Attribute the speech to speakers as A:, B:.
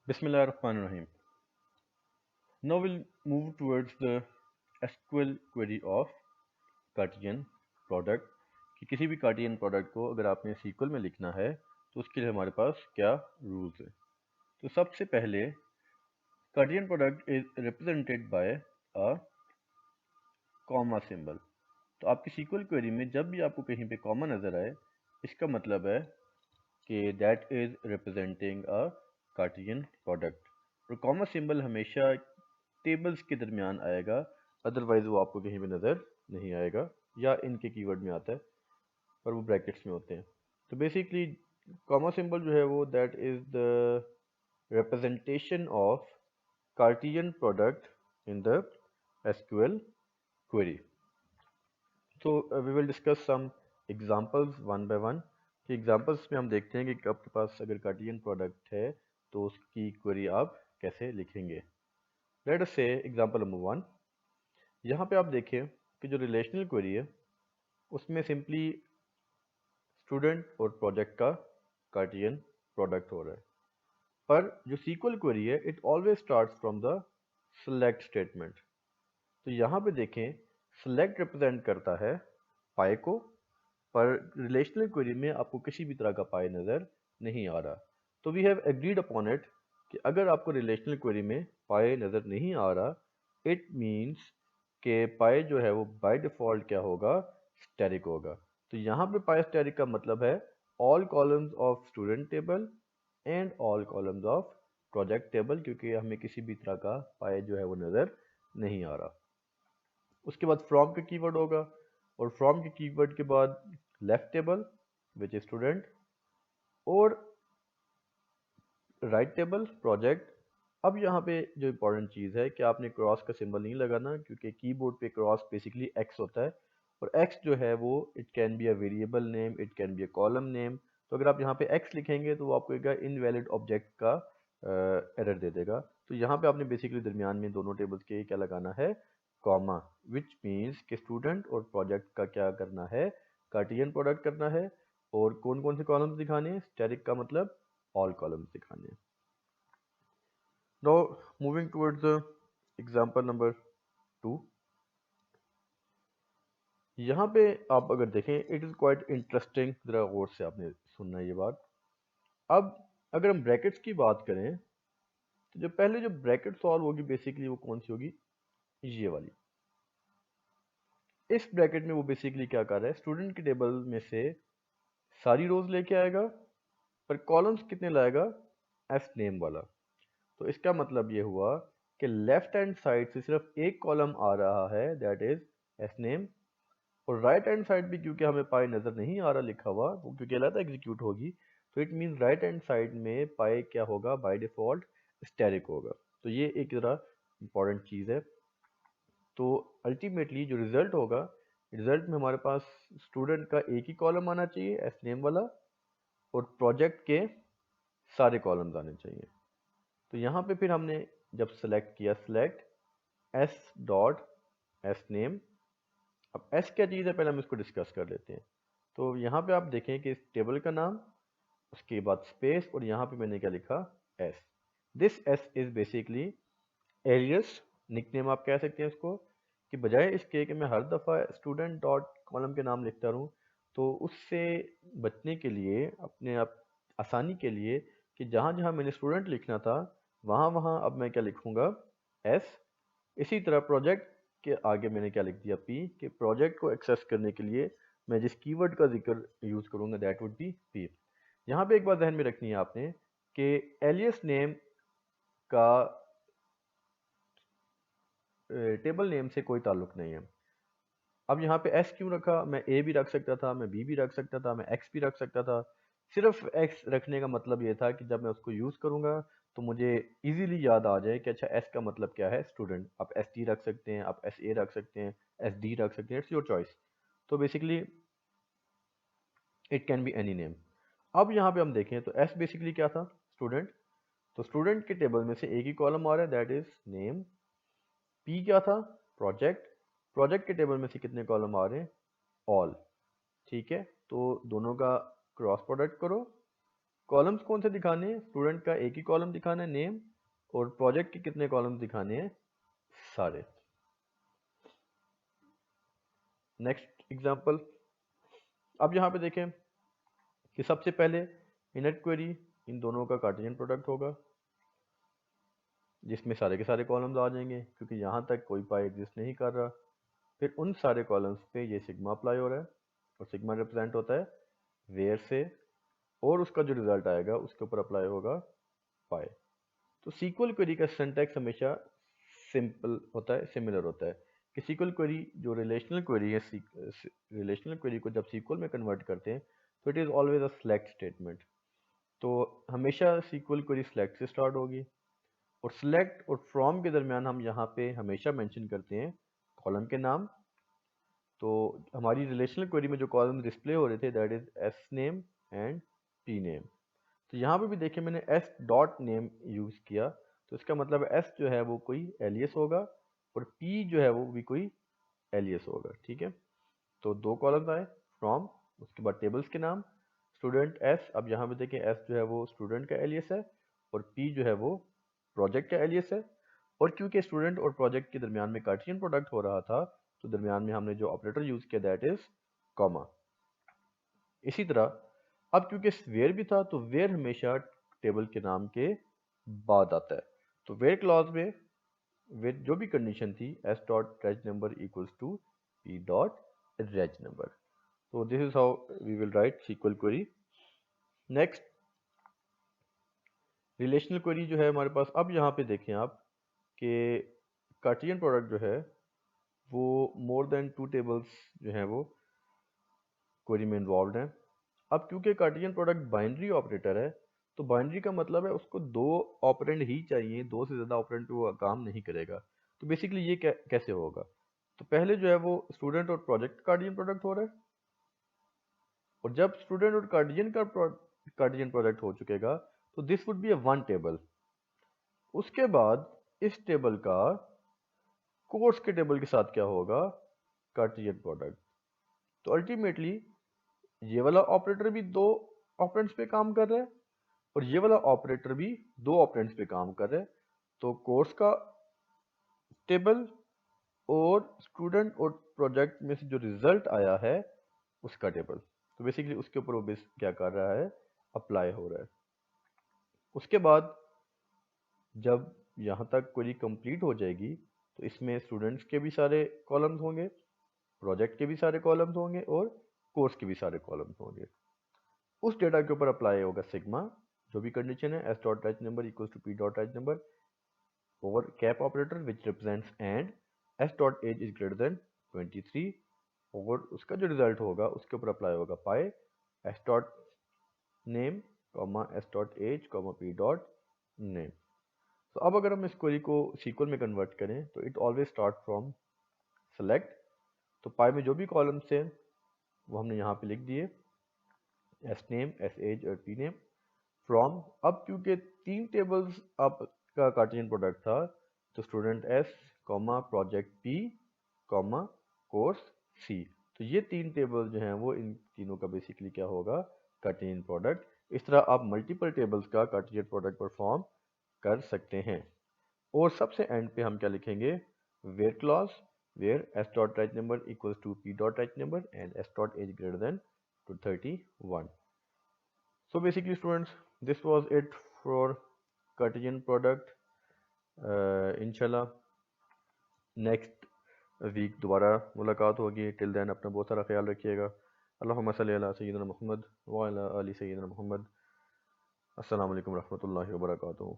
A: Bismillahirrahmanirrahim. Now we'll move towards the SQL query of cartesian product कि किसी भी कार्टियन product को अगर आपने सीक्वल में लिखना है तो उसके लिए हमारे पास क्या रूल्स है। तो सबसे पहले cartesian product is represented by a comma symbol. तो आपकी सीक्वल क्वेरी में जब भी आपको कहीं पे कॉमा नज़र आए इसका मतलब है कि that is representing a cartesian product. और कॉमा सिंबल हमेशा टेबल्स के दरमियान आएगा, अदरवाइज वो आपको कहीं भी नज़र नहीं आएगा, या इनके कीवर्ड में आता है पर वो ब्रैकेट्स में होते हैं। तो बेसिकली कॉमा सिंबल जो है वो that is the representation of Cartesian product in the SQL query. So we will discuss some examples one by one. कि एग्जाम्पल्स में हम देखते हैं कि आपके पास अगर कार्टियन प्रोडक्ट है तो उसकी क्वेरी आप कैसे लिखेंगे। लेट अस से एग्जांपल नंबर 1। यहाँ पे आप देखें कि जो रिलेशनल क्वेरी है उसमें सिंपली स्टूडेंट और प्रोजेक्ट का कार्टियन प्रोडक्ट हो रहा है, पर जो सीक्वल क्वेरी है it always starts from the select statement. तो यहाँ पे देखें सिलेक्ट रिप्रेजेंट करता है पाई को, पर रिलेशनल क्वेरी में आपको किसी भी तरह का पाई नज़र नहीं आ रहा। तो we have agreed upon it कि अगर आपको रिलेशनल क्वेरी में पाई नज़र नहीं आ रहा इट मीन्स कि पाई जो है वो बाय डिफ़ॉल्ट क्या होगा, स्टैटिक होगा। तो यहाँ पे पाई स्टैटिक का मतलब है all columns of student table and all columns of project table, क्योंकि हमें किसी भी तरह का पाई जो है वो नज़र नहीं आ रहा। उसके बाद फ्रॉम का कीवर्ड होगा और फ्रॉम के कीवर्ड के बाद left table which is student और राइट टेबल प्रोजेक्ट। अब यहाँ पे जो इंपॉर्टेंट चीज़ है कि आपने क्रॉस का सिंबल नहीं लगाना, क्योंकि कीबोर्ड पे क्रॉस बेसिकली एक्स होता है और एक्स जो है वो it can be a variable name, it can be a column name. तो अगर आप यहाँ पे एक्स लिखेंगे तो वो आपको एक इनवैलिड ऑब्जेक्ट का एरर दे देगा। तो यहाँ पे आपने बेसिकली दरमियान में दोनों टेबल्स के क्या लगाना है, कॉमा, विच मीन्स कि स्टूडेंट और प्रोजेक्ट का क्या करना है, कार्टियन प्रोडक्ट करना है। और कौन कौन से कॉलम्स दिखाने हैं, स्टैटिक का मतलब ऑल कॉलम्स दिखाने हैं। Now moving towards the example number 2। यहाँ पे आप अगर देखें इट इज़ क्वाइट इंटरेस्टिंग, ज़रा गौर से आपने सुनना है ये बात। अब अगर हम ब्रैकेट्स की बात करें तो जो पहले जो ब्रैकेट सॉल्व होगी बेसिकली वो कौन सी होगी, ये वाली। इस ब्रैकेट में वो बेसिकली क्या कर रहा है, स्टूडेंट के टेबल में से सारी रोज लेके आएगा, पर कॉलम्स कितने लाएगा, एस नेम वाला। तो इसका मतलब ये हुआ कि लेफ्ट हैंड साइड से सिर्फ एक कॉलम आ रहा है दैट इज एस नेम, और राइट हैंड साइड भी क्योंकि हमें पाई नज़र नहीं आ रहा लिखा हुआ, वो क्योंकि अलग एग्जीक्यूट होगी, तो it mean right hand side में पाई क्या होगा, बाय डिफ़ॉल्ट स्टैटिक होगा। तो ये एक ज़रा इंपॉर्टेंट चीज़ है। तो अल्टीमेटली जो रिज़ल्ट होगा, रिज़ल्ट में हमारे पास स्टूडेंट का एक ही कॉलम आना चाहिए एस नेम वाला, और प्रोजेक्ट के सारे कॉलम्स आने चाहिए। तो यहाँ पे फिर हमने जब सेलेक्ट किया, select S dot S name. अब एस क्या चीज़ है पहले हम इसको डिस्कस कर लेते हैं। तो यहाँ पे आप देखें कि इस टेबल का नाम, उसके बाद स्पेस, और यहाँ पे मैंने क्या लिखा, S. This S is basically alias, nickname आप कह सकते हैं इसको, कि बजाय इसके कि मैं हर दफ़ा स्टूडेंट डॉट कॉलम के नाम लिखता रहूँ, तो उससे बचने के लिए, अपने आप आसानी के लिए, कि जहाँ जहाँ मैंने स्टूडेंट लिखना था वहाँ वहाँ अब मैं क्या लिखूँगा, एस। इसी तरह प्रोजेक्ट के आगे मैंने क्या लिख दिया, पी, कि प्रोजेक्ट को एक्सेस करने के लिए मैं जिस कीवर्ड का जिक्र यूज़ करूँगा दैट वुड बी पी। यहाँ पे एक बात ध्यान में रखनी है आपने कि एलियस नेम का टेबल नेम से कोई ताल्लुक नहीं है। अब यहाँ पे एस क्यों रखा, मैं ए भी रख सकता था, मैं बी भी रख सकता था, मैं एक्स भी रख सकता था। सिर्फ एक्स रखने का मतलब ये था कि जब मैं उसको यूज़ करूँगा तो मुझे इजीली याद आ जाए कि अच्छा एस का मतलब क्या है, स्टूडेंट। आप एस टी रख सकते हैं, आप एस ए रख सकते हैं, एस डी रख सकते हैं, इट्स योर चॉइस। तो basically it can be any name. अब यहाँ पे हम देखें तो एस बेसिकली क्या था, स्टूडेंट। तो स्टूडेंट के टेबल में से एक ही कॉलम आ रहा है दैट इज नेम। पी क्या था, प्रोजेक्ट। प्रोजेक्ट के टेबल में से कितने कॉलम आ रहे हैं, ऑल। ठीक है, तो दोनों का क्रॉस प्रोडक्ट करो कॉलम्स कौन से दिखाने हैं? स्टूडेंट का एक ही कॉलम दिखाना है नेम, और प्रोजेक्ट के कितने कॉलम्स दिखाने हैं? सारे। नेक्स्ट एग्जांपल, अब यहाँ पे देखें कि सबसे पहले इनट क्वेरी इन दोनों का कार्टेशियन प्रोडक्ट होगा, जिसमें सारे के सारे कॉलम्स आ जाएंगे क्योंकि यहाँ तक कोई पाई एग्जिस्ट नहीं कर रहा। फिर उन सारे कॉलम्स पे ये सिग्मा अप्लाई हो रहा है, और सिग्मा रिप्रेजेंट होता है वेयर से, और उसका जो रिजल्ट आएगा उसके ऊपर अप्लाई होगा पाई। तो सीक्वल क्वेरी का सिंटैक्स हमेशा सिंपल होता है, सिमिलर होता है कि सीक्वल क्वेरी जो रिलेशनल क्वेरी है, रिलेशनल क्वेरी को जब सीक्वल में कन्वर्ट करते हैं तो it is always a select statement. तो हमेशा सीक्वल क्वेरी सिलेक्ट से स्टार्ट होगी, और सिलेक्ट और फ्रॉम के दरमियान हम यहाँ पे हमेशा मेंशन करते हैं कॉलम के नाम। तो हमारी रिलेशनल क्वेरी में जो कॉलम डिस्प्ले हो रहे थे that is S name and P name. तो यहाँ पे भी देखिए मैंने एस डॉट नेम यूज़ किया, तो इसका मतलब एस जो है वो कोई एलियस होगा, और पी जो है वो भी कोई एलियस होगा। ठीक है, तो दो कॉलम्स आए, फ्रॉम, उसके बाद टेबल्स के नाम, स्टूडेंट एस। अब यहाँ पे देखें एस जो है वो स्टूडेंट का एलियस है, और पी जो है वो प्रोजेक्ट का एलियस है। और क्योंकि स्टूडेंट और प्रोजेक्ट के दरमियान में कार्टेशियन प्रोडक्ट हो रहा था, तो दरमियान में हमने जो ऑपरेटर यूज़ किया दैट इज कॉमा। इसी तरह अब क्योंकि वेयर भी था, तो वेयर हमेशा टेबल के नाम के बाद आता है। तो वेयर क्लॉज में वेयर जो भी कंडीशन थी S dot reg number equals to P dot reg number. So this is how we will write SQL query. Next, relational query जो है हमारे पास, अब यहाँ पे देखें आप कि कार्टेशियन प्रोडक्ट जो है वो मोर देन टू टेबल्स जो हैं वो क्वेरी में इन्वॉल्व हैं। अब क्योंकि कार्टेशियन प्रोडक्ट बाइनरी ऑपरेटर है, तो बाइनरी का मतलब है उसको दो ऑपरेंड ही चाहिए, दो से ज़्यादा ऑपरेंड पे वो काम नहीं करेगा। तो बेसिकली ये कैसे होगा? तो पहले जो है वो स्टूडेंट और प्रोजेक्ट कार्टेशियन प्रोडक्ट हो रहा है, और जब स्टूडेंट और कार्टेशियन का कार्टेशियन प्रोडक्ट हो चुकेगा तो this would be a one table. उसके बाद इस टेबल का कोर्स के टेबल के साथ क्या होगा? Cartesian product. तो अल्टीमेटली ये वाला ऑपरेटर भी दो ऑपरेंड्स पे काम कर रहा है, और ये वाला ऑपरेटर भी दो ऑपरेंड्स पे काम कर रहा है। तो कोर्स का टेबल और स्टूडेंट और प्रोजेक्ट में से जो रिजल्ट आया है उसका टेबल, तो बेसिकली उसके ऊपर वो बेस क्या कर रहा है? अप्लाई हो रहा है। उसके बाद जब यहाँ तक क्वेरी कंप्लीट हो जाएगी तो इसमें स्टूडेंट्स के भी सारे कॉलम्स होंगे, प्रोजेक्ट के भी सारे कॉलम्स होंगे, और कोर्स के भी सारे कॉलम्स होंगे। उस डेटा के ऊपर अप्लाई होगा सिग्मा, जो भी कंडीशन है S dot reg number equals to P dot reg number over cap operator which represents and S dot age is greater than 23, और उसका जो रिजल्ट होगा उसके ऊपर अप्लाई होगा pi S dot name comma S dot age comma P dot name. तो अब अगर हम इस क्वेरी को सीक्वल में कन्वर्ट करें तो it always start from select. तो पाई में जो भी कॉलम्स थे वो हमने यहाँ पे लिख दिए, एस नेम, एस एज और पी नेम। फ्रॉम, अब क्योंकि तीन टेबल्स आपका कार्टेशियन प्रोडक्ट था, तो student S comma project P comma course C. तो ये तीन टेबल जो हैं वो इन तीनों का बेसिकली क्या होगा? Cartesian product. इस तरह आप मल्टीपल टेबल्स का कार्टेशियन प्रोडक्ट परफॉर्म कर सकते हैं। और सबसे एंड पे हम क्या लिखेंगे? Where clause, where S dot right number equals to P dot right number and S dot age greater than two 31। So basically students, this was it for Cartesian product. इंशाल्लाह नेक्स्ट वीक दोबारा मुलाकात होगी। Till then अपना बहुत सारा ख्याल रखिएगा। अल्लाहुम्मा सल्ली अला सय्यिदना मुहम्मद व अला आलि सय्यिदना मुहम्मद। अस्सलाम वालेकुम रहमतुल्लाहि व बरकातुहू।